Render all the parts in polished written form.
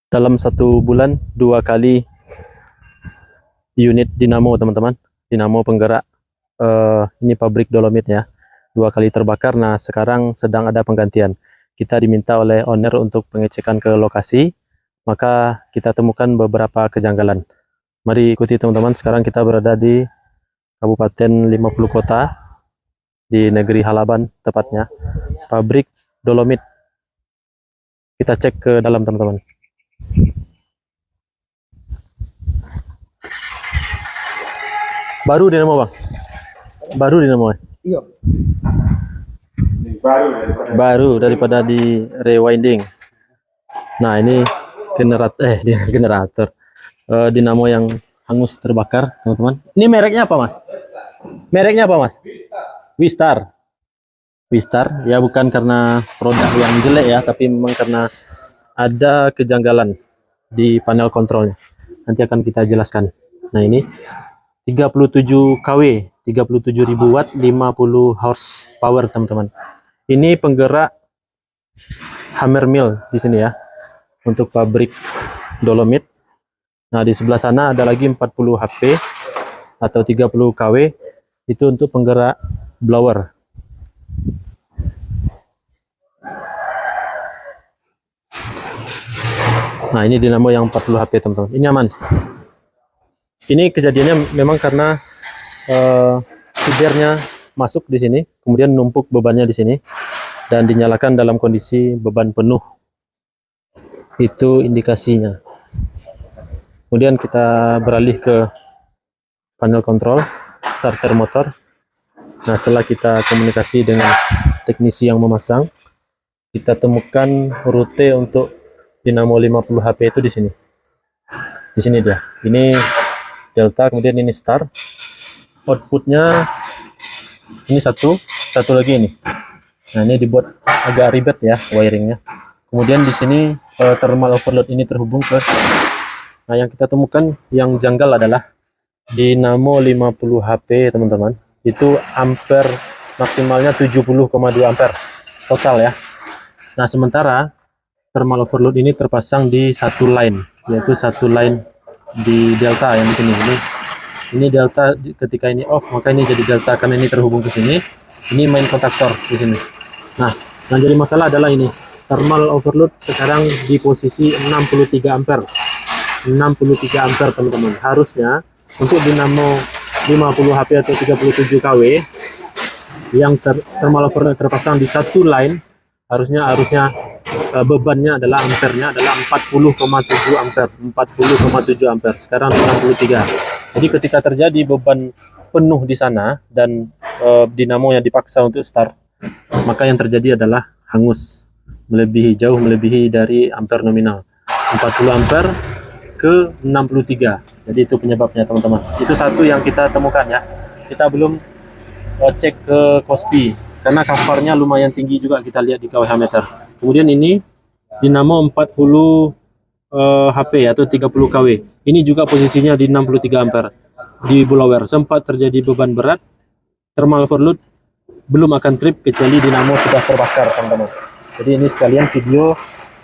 dalam 1 bulan 2 kali unit dinamo, teman-teman. Dinamo penggerak ini pabrik dolomit ya. 2 kali terbakar. Nah, sekarang sedang ada penggantian. Kita diminta oleh owner untuk pengecekan ke lokasi, maka kita temukan beberapa kejanggalan. Mari ikuti teman-teman. Sekarang kita berada di Kabupaten 50 Kota, di negeri Halaban tepatnya, pabrik dolomit. Kita cek ke dalam, teman-teman. Baru dinamo, Bang? Baru dinamo? Iya. Baru daripada di rewinding. Nah, ini generator dinamo yang hangus terbakar, teman-teman. Ini mereknya apa, Mas? Mereknya apa, Mas? Wistar. Wistar ya, bukan karena produk yang jelek ya, tapi memang karena ada kejanggalan di panel kontrolnya. Nanti akan kita jelaskan. Nah, ini 37 kW, 37.000 watt, 50 horsepower, teman-teman. Ini penggerak hammer mill di sini ya, untuk pabrik dolomit. Nah, di sebelah sana ada lagi 40 HP atau 30 kW, itu untuk penggerak blower. Nah, ini dinamo yang 40 HP, teman-teman. Ini aman. Ini kejadiannya memang karena feedernya masuk di sini, kemudian numpuk bebannya di sini, dan dinyalakan dalam kondisi beban penuh. Itu indikasinya. Kemudian kita beralih ke panel kontrol, starter motor. Nah, setelah kita komunikasi dengan teknisi yang memasang, kita temukan rute untuk dinamo 50 HP itu di sini. Di sini dia. Ini delta, kemudian ini star. Outputnya ini satu lagi ini. Nah, ini dibuat agak ribet ya wiringnya. Kemudian di sini thermal overload ini terhubung ke. Nah, yang kita temukan yang janggal adalah dinamo 50 HP, teman-teman. Itu ampere maksimalnya 70,2 ampere total ya. Nah, sementara thermal overload ini terpasang di satu line, yaitu satu line di delta yang di sini. Ini delta, ketika ini off maka ini jadi delta karena ini terhubung ke sini. Ini main kontaktor di sini. Nah, yang jadi masalah adalah ini thermal overload sekarang di posisi 63 ampere. 63 ampere, teman-teman. Harusnya untuk dinamo 50 HP atau 37 kW yang thermal overload terpasang di satu line, harusnya bebannya adalah ampernya adalah 40,7 ampere. 40,7 ampere. Sekarang 63. Jadi ketika terjadi beban penuh di sana dan dinamo yang dipaksa untuk start, maka yang terjadi adalah hangus, jauh melebihi dari ampere nominal. 40 ampere ke 63. Jadi itu penyebabnya, teman-teman. Itu satu yang kita temukan ya. Kita belum cek ke Kospi karena covernya lumayan tinggi juga, kita lihat di kWh meter. Kemudian ini dinamo 40 HP atau 30 kW. Ini juga posisinya di 63 ampere. Di blower sempat terjadi beban berat, thermal overload belum akan trip kecuali dinamo sudah terbakar, teman-teman. Jadi ini sekalian video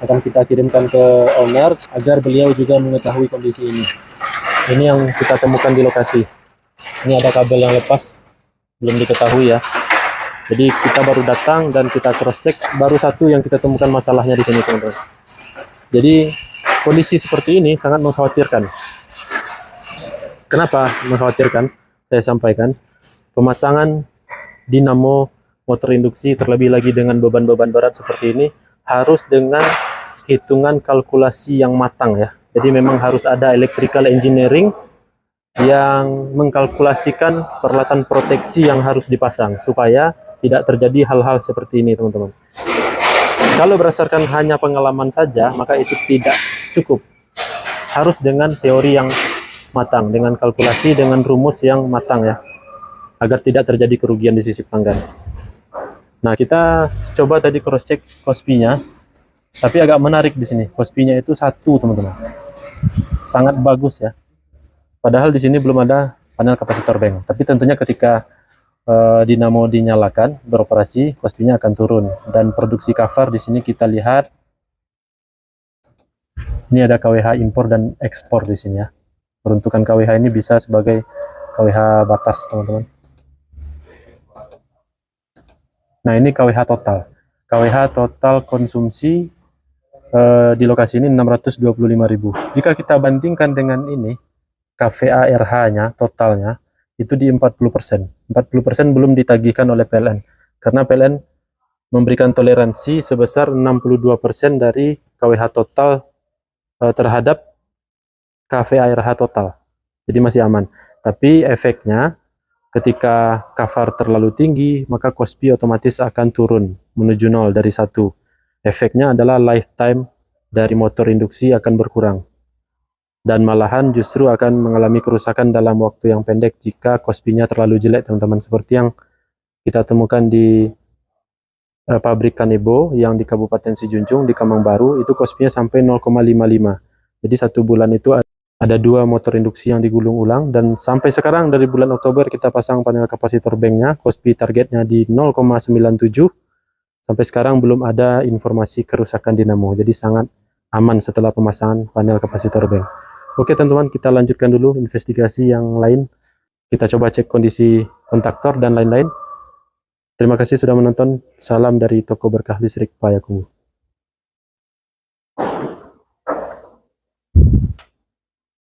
akan kita kirimkan ke owner agar beliau juga mengetahui kondisi ini. Ini yang kita temukan di lokasi. Ini ada kabel yang lepas, belum diketahui ya. Jadi kita baru datang dan kita cross check, baru satu yang kita temukan masalahnya di sini, teman-teman. Jadi kondisi seperti ini sangat mengkhawatirkan. Kenapa mengkhawatirkan? Saya sampaikan, pemasangan dinamo motor induksi, terlebih lagi dengan beban-beban berat seperti ini, harus dengan hitungan kalkulasi yang matang ya. Jadi memang harus ada electrical engineering yang mengkalkulasikan peralatan proteksi yang harus dipasang supaya tidak terjadi hal-hal seperti ini, teman-teman. Kalau berdasarkan hanya pengalaman saja, maka itu tidak cukup. Harus dengan teori yang matang, dengan kalkulasi, dengan rumus yang matang ya, agar tidak terjadi kerugian di sisi pelanggan. Nah, kita coba tadi cross check Kospi-nya, tapi agak menarik di sini. Kospi-nya itu satu, teman-teman. Sangat bagus ya. Padahal di sini belum ada panel kapasitor bank. Tapi tentunya ketika dinamo dinyalakan beroperasi, Kospi-nya akan turun. Dan produksi cover di sini kita lihat Ini ada KWH impor dan ekspor di sini ya. Peruntukan KWH ini bisa sebagai KWH batas, teman-teman. Nah, ini KWH total. KWH total konsumsi di lokasi ini 625.000. Jika kita bandingkan dengan ini, KVARH-nya totalnya itu di 40%. 40% belum ditagihkan oleh PLN. Karena PLN memberikan toleransi sebesar 62% dari KWH total terhadap KVARH total. Jadi masih aman. Tapi efeknya ketika kafar terlalu tinggi, maka KOSPI otomatis akan turun menuju 0 dari 1. Efeknya adalah lifetime dari motor induksi akan berkurang. Dan malahan justru akan mengalami kerusakan dalam waktu yang pendek jika KOSPI-nya terlalu jelek, teman-teman. Seperti yang kita temukan di pabrik Kanebo yang di Kabupaten Sijunjung, di Kamang Baru, itu KOSPI-nya sampai 0,55. Jadi 1 bulan itu ada 2 motor induksi yang digulung ulang, dan sampai sekarang dari bulan Oktober kita pasang panel kapasitor banknya, KOSPI targetnya di 0,97. Sampai sekarang belum ada informasi kerusakan dinamo, jadi sangat aman setelah pemasangan panel kapasitor bank. Oke teman-teman, kita lanjutkan dulu investigasi yang lain. Kita coba cek kondisi kontaktor dan lain-lain. Terima kasih sudah menonton. Salam dari Toko Berkah Listrik Payakumbuh.